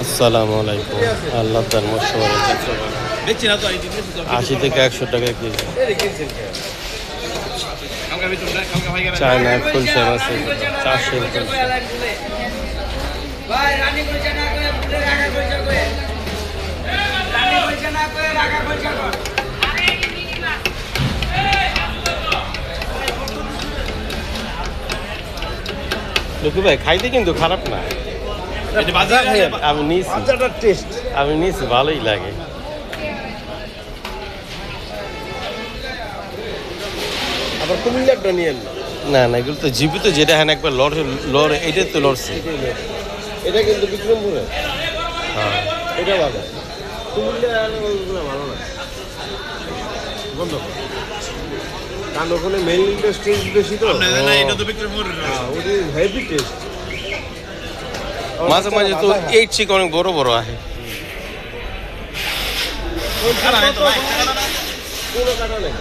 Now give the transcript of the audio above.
আসসালামু আলাইকুম। আল্লাহ তার মশওয়ার 80 থেকে 100 টাকা কেজি। চায়না খুলছে আছে 400 লুকু ভাই খাইতে কিন্তু খারাপ না। আমি নিয়েছি ভালোই লাগে। আবার কুমিল্লারটা নিয়ে না না, এগুলো তো জীবিত, যেটা হ্যাঁ একবার লড়ে এটা তো লড়ছে। এটা কিন্তু বিক্রমপুরে, হ্যাঁ এটা ভালো। কুমিল্লার ভালো না, বন্ধ কারণ ওখানে মেইন ইন্ডাস্ট্রি বেশি তো। ওদের হেভি টেস্ট। মাঝে মাঝে তো এই চিক অনেক বড় বড় আছে। কোনো কাটা নেই।